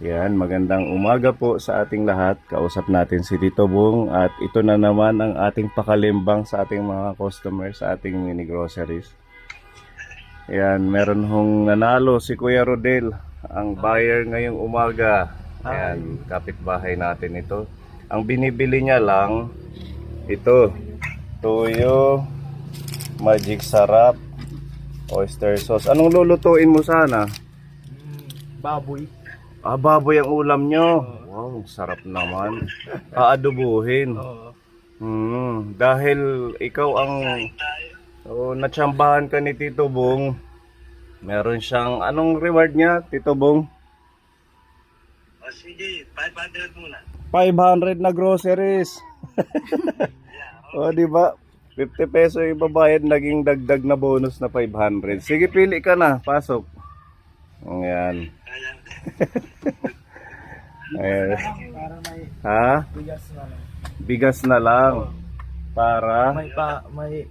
Yan, magandang umaga po sa ating lahat. Kausap natin si Tito Bong at ito na naman ang ating pakalimbang sa ating mga customers sa ating mini groceries. Yan, meron hong nanalo si Kuya Rodel, ang buyer ngayong umaga. Yan, kapitbahay natin ito. Ang binibili niya lang, ito, toyo, magic sarap, oyster sauce. Anong lulutuin mo sana? Baboy. Baboy ang ulam nyo. Wow, sarap naman. Aadobuhin. Dahil ikaw ang natsambahan ka ni Tito Bong, meron siyang, anong reward niya, Tito Bong? O sige, 500 muna. 500 na groceries. O, di ba? 50 peso yung babayad, naging dagdag na bonus na 500. Sige, pili ka na. Pasok. Ayan. Ayan. Para may Ha? bigas na lang. Bigas na lang. Para May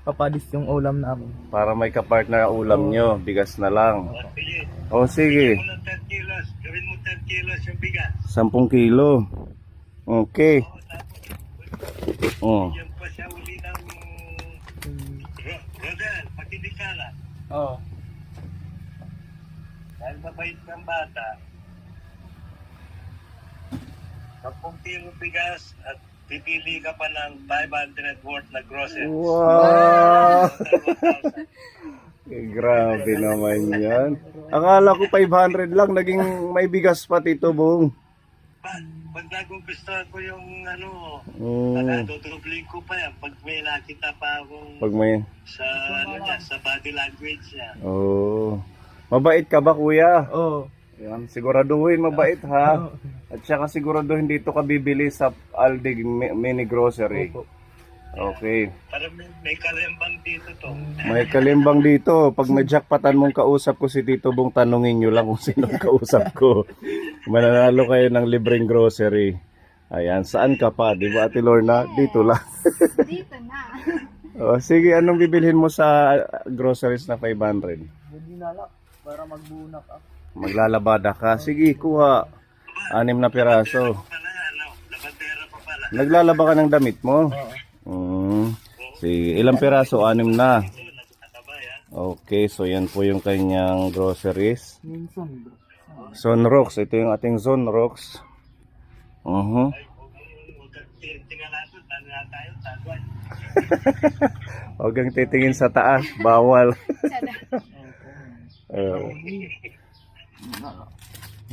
papadis yung ulam namin. para may kapartner ang ulam nyo. Bigas na lang. O sige, O, sige. gawin mo ng 10 kilos. Gawin mo 10 kilos yung bigas. 10 kilo. Okay. O tapos, Oh. yan pa siya uli ng Rodel, pakinig ka lang. Oo. Dahil mabait ng bata, 10 kilo bigas at pipili ka pa ng 500 worth na groceries. Wow! Grabe naman yan. Akala ko 500 lang, naging may bigas pa, Tito Bong. Pag nagugustuhan ko yung Mm. dudubling ko pa yan. Pag may nakita pa akong Pag may... sa, sa body language niya. Oh. Mabait ka ba, kuya? Oo. Yan, siguraduhin mabait ha. At saka siguraduhin dito ka bibili sa Aldi Mini Grocery. Opo. Okay. Para may kalembang dito to. May kalimbang dito. Pag may jackpotan mong kausap ko si Tito Bong, tanungin nyo lang kung sino ang kausap ko. Mananalo kayo ng libreng grocery. Ayan, saan ka pa? Di ba, Ate Lorna? Dito lang. Dito na. O, sige, anong bibilhin mo sa groceries na 500? Hindi na lang. Para magbunak ka. Maglalabada ka. Sige, kuha. 6 na piraso. Pala, labandera pa pala. Naglalaba ka ng damit mo? Oo. Sige, ilang piraso? 6 na. Ito, nagkakabay ha. Okay, so yan po yung kanyang groceries. Minsan bro. Zonrox, ito yung ating Zonrox. Huwag kang tingnan na tayo, tagwan. Huwag kang titingin sa taas, bawal.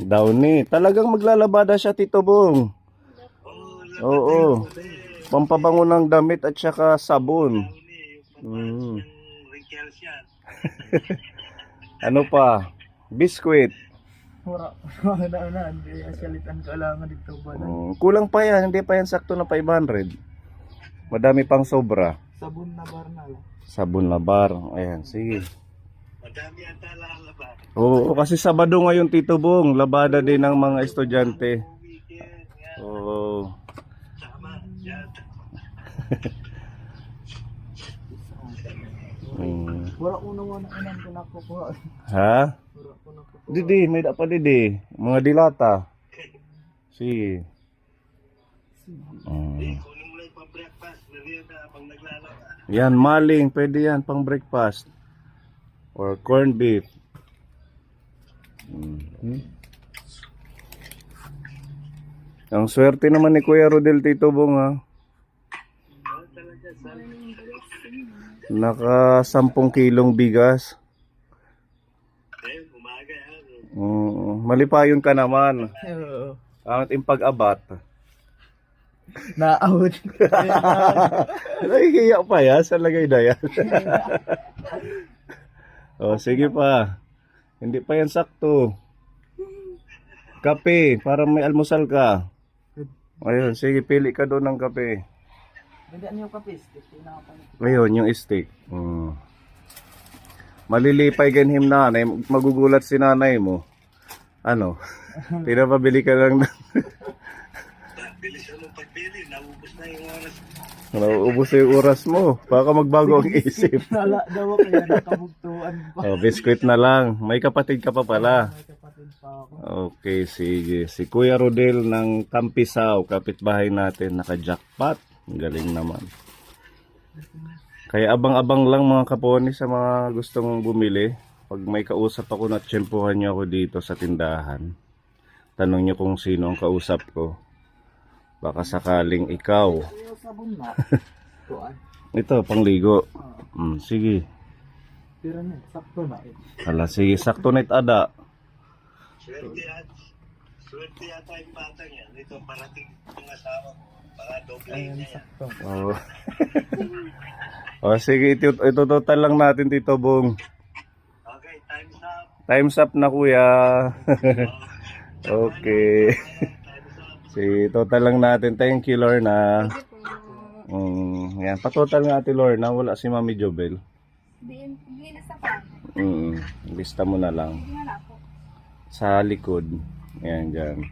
Downy, talagang maglalabada siya, Tito Bong. Oo. Pampabango ng damit at saka sabon. Yung wrinkles yan. Ano pa? Biskuit. Wala. Na. Hindi asyalitan kailangan dito ba na. Kulang pa yan, hindi pa yan sakto na 500. Madami pang sobra. Sabon na bar na lang. Sabon na bar. Ayan, sige. Madami ang talalaba. Oo, kasi Sabado ngayon, Tito Bong. Labada din ng mga estudyante. Weekend, yan. Oo. Tama, yan. Wala ko naman ang pinakukuha. Ha? Wala ko nakukuha. Didi, may dapat didi. Mga dilata. Sige. Kunin mo lang pang breakfast. Merienda pang naglalaba. Yan, maling. Pwede yan, pang breakfast. Or corned beef. Ang swerte naman ni Kuya Rodel, Tito Bong, ha? Naka 10 kilong bigas. Umaga yan. Malipayon ka naman. Oo. Ang ating pag-abat. Na-out. Ay, kaya pa yan. Sa lagay na yan. O, sige pa. Hindi pa yan sakto. Kape, para may almusal ka. Ayun, sige, pili ka doon ng kape. Hindi ano yung kapis. Pinakapalit. Ayun, yung steak. Malilipay ganhim nanay. Magugulat si nanay mo. Ano? Pinapabili ka lang ng Bilis mo pagpili, naubos na yung oras mo. Nauubos yung oras mo. Baka magbago ang isip. Wala daw ako kaya nakabugtuan pa. Oh, biskwit na lang. May kapatid ka pa pala. May kapatid pa ako. Okay, sige. Si Kuya Rodel ng Campisaw, kapitbahay natin, naka-jackpot. Ang galing naman. Kaya abang-abang lang mga kaponi sa mga gustong bumili. Pag may kausap ako na tsempuhan niyo ako dito sa tindahan, tanong niyo kung sino ang kausap ko. Baka sakaling ikaw. Yung sabon na. Tuan. Ito, pangligo. Sige. Pero na, sakto na eh. Hala, sige. Sakto na ada. Swerte yata yung batang yan. Ito, parating yung asawa ko. Baka doble Ayun, niya yan. sakto. Oh. Oh, sige. Ito total lang natin, Tito Bong. Okay, time's up. Time's up na, kuya. Okay. Time's up. Si total lang natin. Thank you, Lorna. Yan. Patotal nga, Ate Lorna. Wala si Mami Jobel. Hindi na sa pan. Lista mo na lang. Hindi na po. Sa likod. Yan, dyan.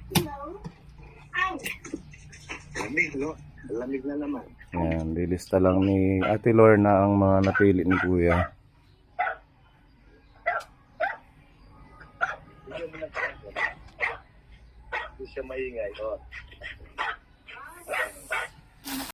Lamig, no? Lamig na naman. Yan. Lilista lang ni Ate Lorna ang mga napili ni Kuya. Hindi siya maingay. Oh.